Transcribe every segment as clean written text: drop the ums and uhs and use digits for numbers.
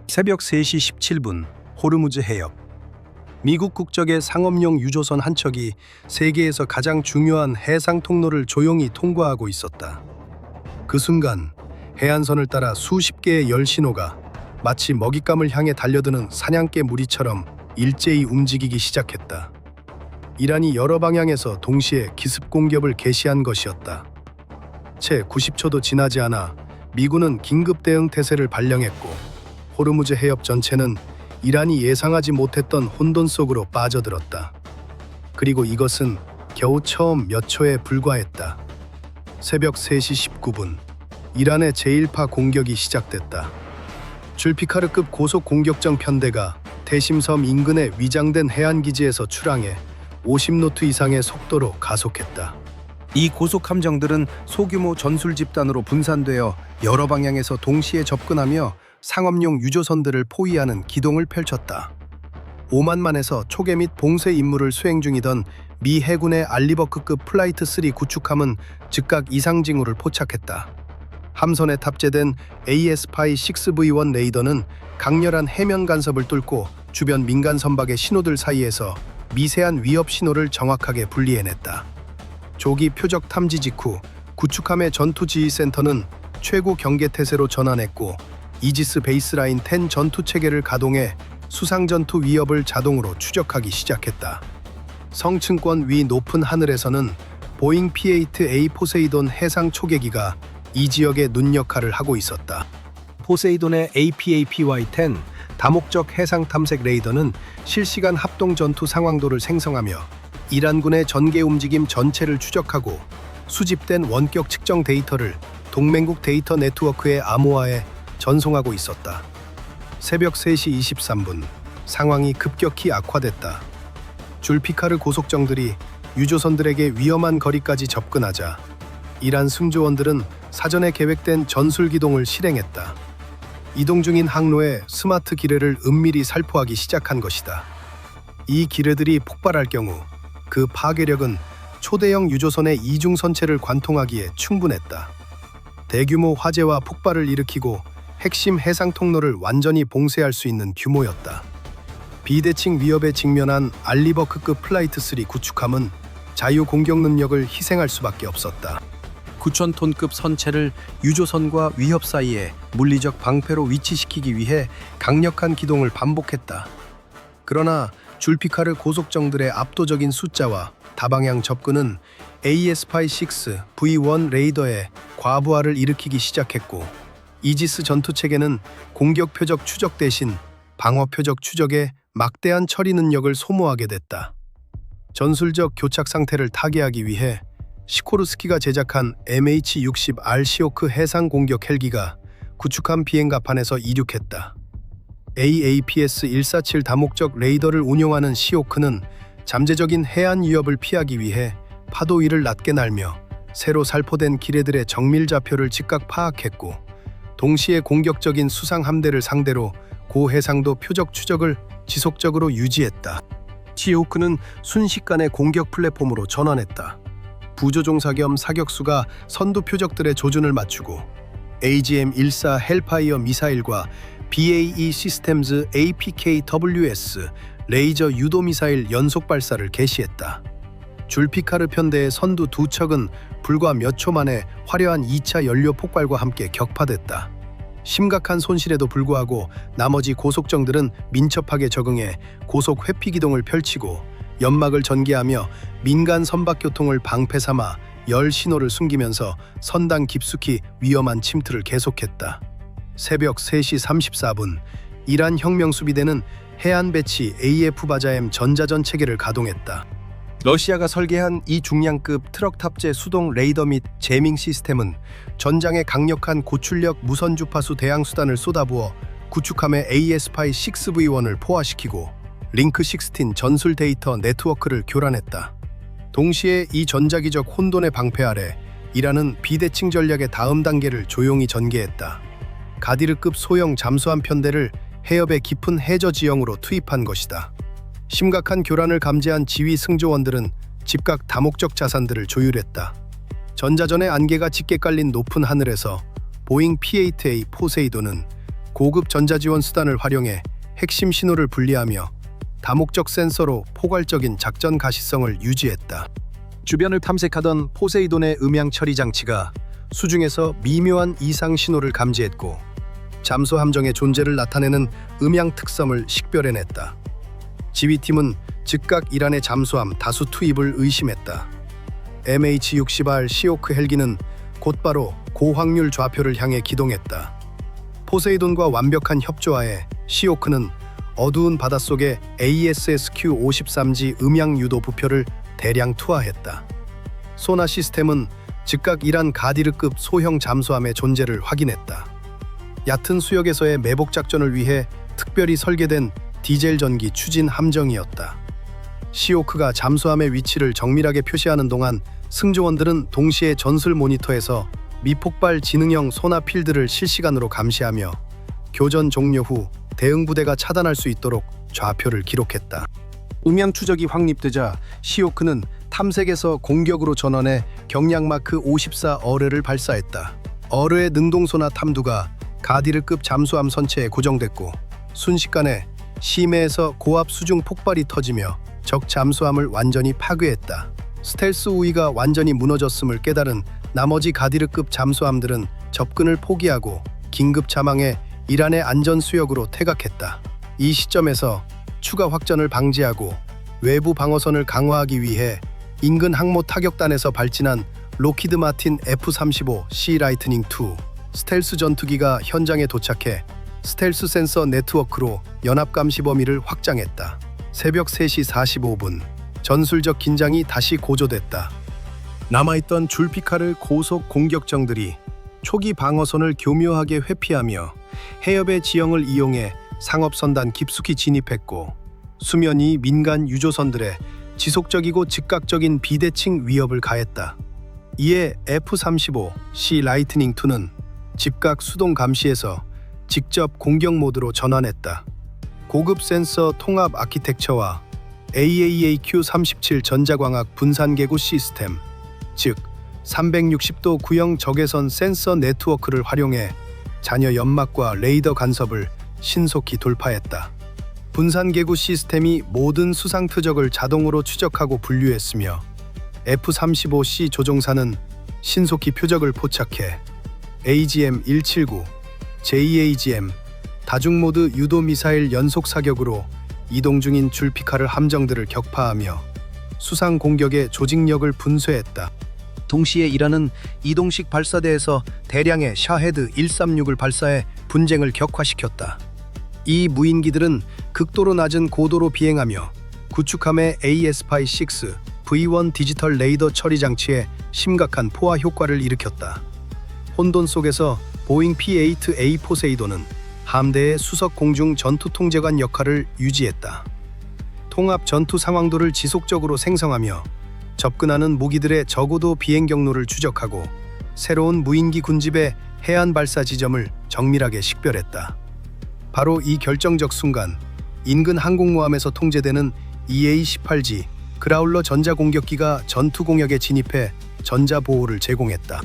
새벽 3시 17분 호르무즈 해협. 미국 국적의 상업용 유조선 한 척이 세계에서 가장 중요한 해상 통로를 조용히 통과하고 있었다. 그 순간 해안선을 따라 수십 개의 열 신호가 마치 먹잇감을 향해 달려드는 사냥개 무리처럼 일제히 움직이기 시작했다. 이란이 여러 방향에서 동시에 기습 공격을 개시한 것이었다. 채 90초도 지나지 않아 미군은 긴급 대응 태세를 발령했고 호르무즈 해협 전체는 이란이 예상하지 못했던 혼돈 속으로 빠져들었다. 그리고 이것은 겨우 처음 몇 초에 불과했다. 새벽 3시 19분 이란의 제1파 공격이 시작됐다. 줄피카르급 고속 공격정 편대가 대심섬 인근의 위장된 해안기지에서 출항해 50노트 이상의 속도로 가속했다. 이 고속 함정들은 소규모 전술 집단으로 분산되어 여러 방향에서 동시에 접근하며 상업용 유조선들을 포위하는 기동을 펼쳤다. 오만만에서 초계 및 봉쇄 임무를 수행 중이던 미 해군의 알리버크급 플라이트 3 구축함은 즉각 이상 징후를 포착했다. 함선에 탑재된 AS-6V1 레이더는 강렬한 해면 간섭을 뚫고 주변 민간 선박의 신호들 사이에서 미세한 위협 신호를 정확하게 분리해냈다. 조기 표적 탐지 직후 구축함의 전투지휘센터는 최고 경계 태세로 전환했고 이지스 베이스라인 10 전투 체계를 가동해 수상 전투 위협을 자동으로 추적하기 시작했다. 성층권 위 높은 하늘에서는 보잉 P-8A 포세이돈 해상 초계기가 이 지역의 눈 역할을 하고 있었다. 포세이돈의 APAPY-10 다목적 해상 탐색 레이더는 실시간 합동 전투 상황도를 생성하며 이란군의 전개 움직임 전체를 추적하고 수집된 원격 측정 데이터를 동맹국 데이터 네트워크에 암호화해 전송하고 있었다. 새벽 3시 23분 상황이 급격히 악화됐다. 줄피카르 고속정들이 유조선들에게 위험한 거리까지 접근하자 이란 승조원들은 사전에 계획된 전술 기동을 실행했다. 이동 중인 항로에 스마트 기뢰를 은밀히 살포하기 시작한 것이다. 이 기뢰들이 폭발할 경우 그 파괴력은 초대형 유조선의 이중 선체를 관통하기에 충분했다. 대규모 화재와 폭발을 일으키고 핵심 해상 통로를 완전히 봉쇄할 수 있는 규모였다. 비대칭 위협에 직면한 알리버크급 플라이트 3 구축함은 자유 공격 능력을 희생할 수밖에 없었다. 9,000톤급 선체를 유조선과 위협 사이에 물리적 방패로 위치시키기 위해 강력한 기동을 반복했다. 그러나 줄피카르 고속정들의 압도적인 숫자와 다방향 접근은 AS-6V1 레이더의 과부하를 일으키기 시작했고 이지스 전투체계는 공격 표적 추적 대신 방어 표적 추적에 막대한 처리 능력을 소모하게 됐다. 전술적 교착 상태를 타개하기 위해 시코르스키가 제작한 MH-60R 시오크 해상 공격 헬기가 구축함 비행갑판에서 이륙했다. AAPS-147 다목적 레이더를 운용하는 시오크는 잠재적인 해안 위협을 피하기 위해 파도 위를 낮게 날며 새로 살포된 기뢰들의 정밀 좌표를 즉각 파악했고 동시에 공격적인 수상 함대를 상대로 고해상도 표적 추적을 지속적으로 유지했다. 시오크는 순식간에 공격 플랫폼으로 전환했다. 부조종사 겸 사격수가 선두 표적들의 조준을 맞추고 AGM-14 헬파이어 미사일과 BAE 시스템즈 APKWS 레이저 유도 미사일 연속 발사를 개시했다. 줄피카르 편대의 선두 두 척은 불과 몇 초 만에 화려한 2차 연료 폭발과 함께 격파됐다. 심각한 손실에도 불구하고 나머지 고속정들은 민첩하게 적응해 고속 회피 기동을 펼치고 연막을 전개하며 민간 선박 교통을 방패 삼아 열 신호를 숨기면서 선당 깊숙이 위험한 침투를 계속했다. 새벽 3시 34분 이란 혁명수비대는 해안 배치 AF-바자엠 전자전 체계를 가동했다. 러시아가 설계한 이 중량급 트럭 탑재 수동 레이더 및 제밍 시스템은 전장에 강력한 고출력 무선 주파수 대항 수단을 쏟아부어 구축함의 AS-6V1을 포화시키고 링크16 전술 데이터 네트워크를 교란했다. 동시에 이 전자기적 혼돈의 방패 아래 이란은 비대칭 전략의 다음 단계를 조용히 전개했다. 가디르급 소형 잠수함 편대를 해협의 깊은 해저 지형으로 투입한 것이다. 심각한 교란을 감지한 지휘 승조원들은 즉각 다목적 자산들을 조율했다. 전자전의 안개가 짙게 깔린 높은 하늘에서 보잉 P-8A 포세이돈은 고급 전자지원 수단을 활용해 핵심 신호를 분리하며 다목적 센서로 포괄적인 작전 가시성을 유지했다. 주변을 탐색하던 포세이돈의 음향 처리 장치가 수중에서 미묘한 이상 신호를 감지했고 잠수 함정의 존재를 나타내는 음향 특성을 식별해냈다. 지휘팀은 즉각 이란의 잠수함 다수 투입을 의심했다. MH-60R 시오크 헬기는 곧바로 고확률 좌표를 향해 기동했다. 포세이돈과 완벽한 협조하에 시오크는 어두운 바닷속에 ASSQ-53G 음향 유도 부표를 대량 투하했다. 소나 시스템은 즉각 이란 가디르급 소형 잠수함의 존재를 확인했다. 얕은 수역에서의 매복 작전을 위해 특별히 설계된 디젤 전기 추진 함정이었다. 시오크가 잠수함의 위치를 정밀하게 표시하는 동안 승조원들은 동시에 전술 모니터에서 미폭발 지능형 소나 필드를 실시간으로 감시하며 교전 종료 후 대응 부대가 차단할 수 있도록 좌표를 기록했다. 음향 추적이 확립되자 시오크는 탐색에서 공격으로 전환해 경량 마크 54 어뢰를 발사했다. 어뢰의 능동소나 탐두가 가디르급 잠수함 선체에 고정됐고 순식간에 심해에서 고압 수중 폭발이 터지며 적 잠수함을 완전히 파괴했다. 스텔스 우위가 완전히 무너졌음을 깨달은 나머지 가디르급 잠수함들은 접근을 포기하고 긴급 자망해 이란의 안전 수역으로 퇴각했다. 이 시점에서 추가 확전을 방지하고 외부 방어선을 강화하기 위해 인근 항모 타격단에서 발진한 로키드 마틴 F-35C 라이트닝 II 스텔스 전투기가 현장에 도착해 스텔스 센서 네트워크로 연합 감시 범위를 확장했다. 새벽 3시 45분 전술적 긴장이 다시 고조됐다. 남아있던 줄피카르 고속 공격정들이 초기 방어선을 교묘하게 회피하며 해협의 지형을 이용해 상업선단 깊숙이 진입했고 수면 위 민간 유조선들의 지속적이고 즉각적인 비대칭 위협을 가했다. 이에 F-35C 라이트닝 II는 즉각 수동 감시에서 직접 공격 모드로 전환했다. 고급 센서 통합 아키텍처와 AAAQ-37 전자광학 분산계구 시스템, 즉 360도 구형 적외선 센서 네트워크를 활용해 잔여 연막과 레이더 간섭을 신속히 돌파했다. 분산계구 시스템이 모든 수상 표적을 자동으로 추적하고 분류했으며 F-35C 조종사는 신속히 표적을 포착해 AGM-179, JAGM, 다중모드 유도 미사일 연속 사격으로 이동 중인 줄피카르 함정들을 격파하며 수상 공격의 조직력을 분쇄했다. 동시에 이란은 이동식 발사대에서 대량의 샤헤드 136을 발사해 분쟁을 격화시켰다. 이 무인기들은 극도로 낮은 고도로 비행하며 구축함의 ASPY-6 V1 디지털 레이더 처리 장치에 심각한 포화 효과를 일으켰다. 혼돈 속에서 보잉 P-8A 포세이돈은 함대의 수석 공중 전투 통제관 역할을 유지했다. 통합 전투 상황도를 지속적으로 생성하며 접근하는 무기들의 저고도 비행 경로를 추적하고 새로운 무인기 군집의 해안 발사 지점을 정밀하게 식별했다. 바로 이 결정적 순간 인근 항공모함에서 통제되는 EA-18G 그라울러 전자공격기가 전투 공역에 진입해 전자 보호를 제공했다.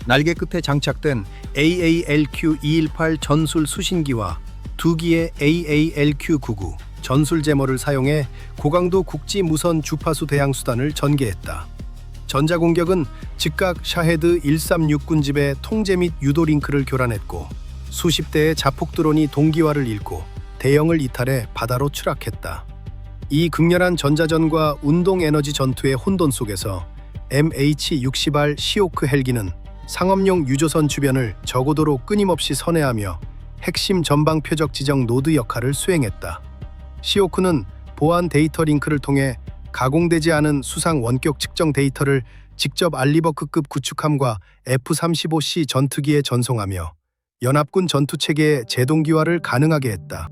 날개 끝에 장착된 AALQ-218 전술 수신기와 두 기의 AALQ-99 전술 제머를 사용해 고강도 국지 무선 주파수 대항 수단을 전개했다. 전자공격은 즉각 샤헤드 136 군집의 통제 및 유도 링크를 교란했고 수십 대의 자폭 드론이 동기화를 잃고 대형을 이탈해 바다로 추락했다. 이 극렬한 전자전과 운동 에너지 전투의 혼돈 속에서 MH-60R 시오크 헬기는 상업용 유조선 주변을 저고도로 끊임없이 선회하며 핵심 전방 표적 지정 노드 역할을 수행했다. 시오크는 보안 데이터 링크를 통해 가공되지 않은 수상 원격 측정 데이터를 직접 알리버크급 구축함과 F-35C 전투기에 전송하며 연합군 전투체계의 재동기화를 가능하게 했다.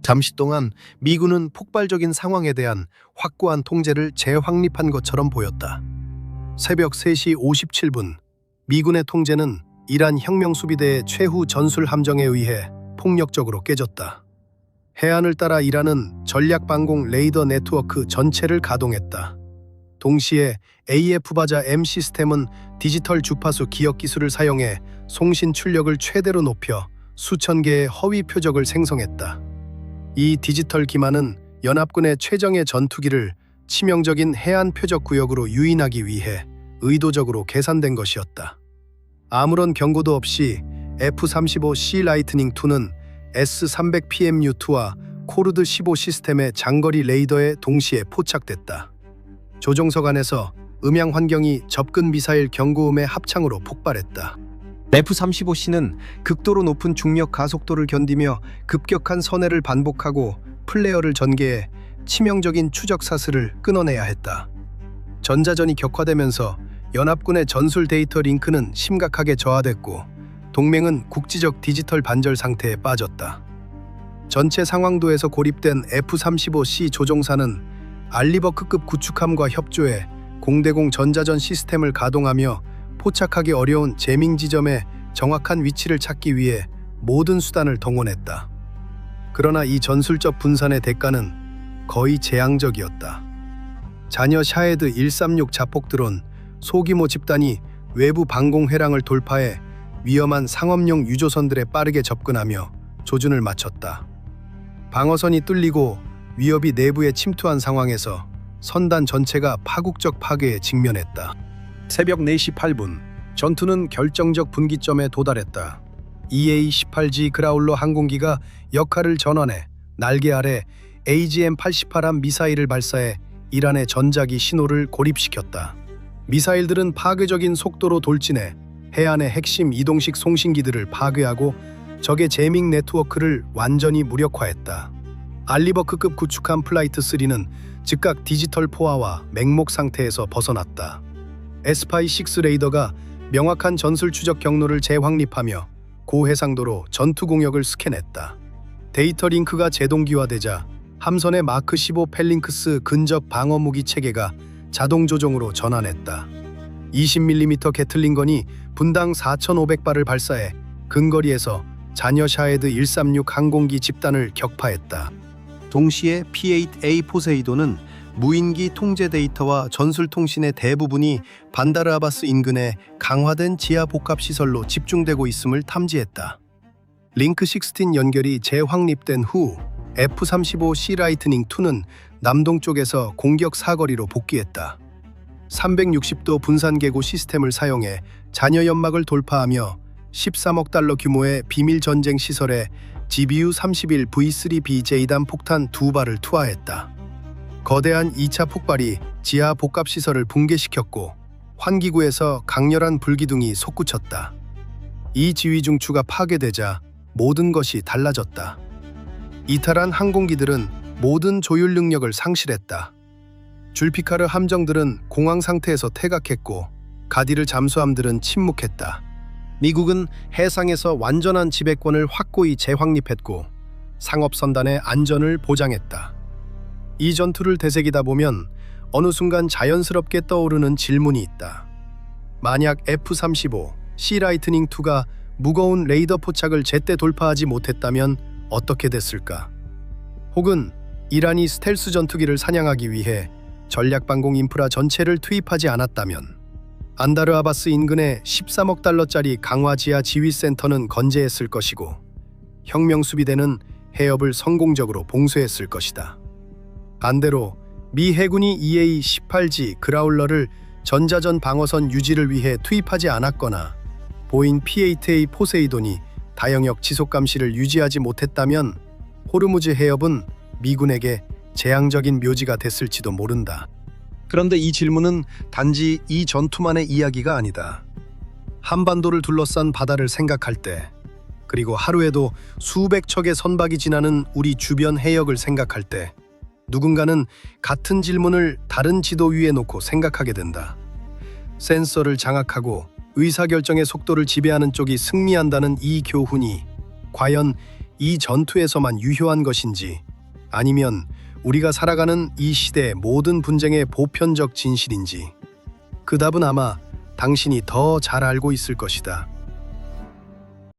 잠시 동안 미군은 폭발적인 상황에 대한 확고한 통제를 재확립한 것처럼 보였다. 새벽 3시 57분 미군의 통제는 이란 혁명수비대의 최후 전술 함정에 의해 폭력적으로 깨졌다. 해안을 따라 이란은 전략방공 레이더 네트워크 전체를 가동했다. 동시에 AF-바자 M 시스템은 디지털 주파수 기억 기술을 사용해 송신 출력을 최대로 높여 수천 개의 허위 표적을 생성했다. 이 디지털 기만은 연합군의 최정예 전투기를 치명적인 해안 표적 구역으로 유인하기 위해 의도적으로 계산된 것이었다. 아무런 경고도 없이 F-35C 라이트닝2는 S-300PMU2와 코르드 15 시스템의 장거리 레이더에 동시에 포착됐다. 조종석 안에서 음향 환경이 접근 미사일 경고음의 합창으로 폭발했다. F-35C는 극도로 높은 중력 가속도를 견디며 급격한 선회를 반복하고 플레어를 전개해 치명적인 추적 사슬을 끊어내야 했다. 전자전이 격화되면서 연합군의 전술 데이터 링크는 심각하게 저하됐고 동맹은 국지적 디지털 반절 상태에 빠졌다. 전체 상황도에서 고립된 F-35C 조종사는 알리버크급 구축함과 협조해 공대공 전자전 시스템을 가동하며 포착하기 어려운 재밍 지점의 정확한 위치를 찾기 위해 모든 수단을 동원했다. 그러나 이 전술적 분산의 대가는 거의 재앙적이었다. 자녀 샤헤드 136 자폭 드론 소규모 집단이 외부 방공 회랑을 돌파해 위험한 상업용 유조선들에 빠르게 접근하며 조준을 맞췄다. 방어선이 뚫리고 위협이 내부에 침투한 상황에서 선단 전체가 파국적 파괴에 직면했다. 새벽 4시 8분, 전투는 결정적 분기점에 도달했다. EA-18G 그라울러 항공기가 역할을 전환해 날개 아래 AGM-88함 미사일을 발사해 이란의 전자기 신호를 고립시켰다. 미사일들은 파괴적인 속도로 돌진해 해안의 핵심 이동식 송신기들을 파괴하고 적의 제밍 네트워크를 완전히 무력화했다. 알리버크급 구축함 플라이트 3는 즉각 디지털 포화와 맹목 상태에서 벗어났다. 에스파이-6 레이더가 명확한 전술 추적 경로를 재확립하며 고해상도로 전투 공역을 스캔했다. 데이터 링크가 재동기화되자 함선의 마크 15 펠링크스 근접 방어 무기 체계가 자동 조종으로 전환했다. 20mm 게틀링건이 분당 4,500발을 발사해 근거리에서 자녀 샤헤드 136 항공기 집단을 격파했다. 동시에 P-8A 포세이돈은 무인기 통제 데이터와 전술 통신의 대부분이 반다르 아바스 인근의 강화된 지하 복합 시설로 집중되고 있음을 탐지했다. 링크 16 연결이 재확립된 후 F-35C 라이트닝2는 남동쪽에서 공격 사거리로 복귀했다. 360도 분산 계고 시스템을 사용해 잔여 연막을 돌파하며 13억 달러 규모의 비밀 전쟁 시설에 GBU-31V3B 제이단 폭탄 2발을 투하했다. 거대한 2차 폭발이 지하 복합 시설을 붕괴시켰고 환기구에서 강렬한 불기둥이 솟구쳤다. 이 지휘 중추가 파괴되자 모든 것이 달라졌다. 이탈한 항공기들은 모든 조율 능력을 상실했다. 줄피카르 함정들은 공황 상태에서 퇴각했고 가디르 잠수함들은 침묵했다. 미국은 해상에서 완전한 지배권을 확고히 재확립했고 상업선단의 안전을 보장했다. 이 전투를 되새기다 보면 어느 순간 자연스럽게 떠오르는 질문이 있다. 만약 F-35C 라이트닝2가 무거운 레이더 포착을 제때 돌파하지 못했다면 어떻게 됐을까? 혹은 이란이 스텔스 전투기를 사냥하기 위해 전략방공 인프라 전체를 투입하지 않았다면 안다르 아바스 인근의 13억 달러짜리 강화 지하 지휘센터는 건재했을 것이고 혁명수비대는 해협을 성공적으로 봉쇄했을 것이다. 반대로 미 해군이 EA-18G 그라울러를 전자전 방어선 유지를 위해 투입하지 않았거나 보인 P-8A 포세이돈이 다영역 지속감시를 유지하지 못했다면 호르무즈 해협은 미군에게 재앙적인 묘지가 됐을지도 모른다. 그런데 이 질문은 단지 이 전투만의 이야기가 아니다. 한반도를 둘러싼 바다를 생각할 때, 그리고 하루에도 수백 척의 선박이 지나는 우리 주변 해역을 생각할 때 누군가는 같은 질문을 다른 지도 위에 놓고 생각하게 된다. 센서를 장악하고 의사결정의 속도를 지배하는 쪽이 승리한다는 이 교훈이 과연 이 전투에서만 유효한 것인지 아니면 우리가 살아가는 이 시대의 모든 분쟁의 보편적 진실인지 그 답은 아마 당신이 더 잘 알고 있을 것이다.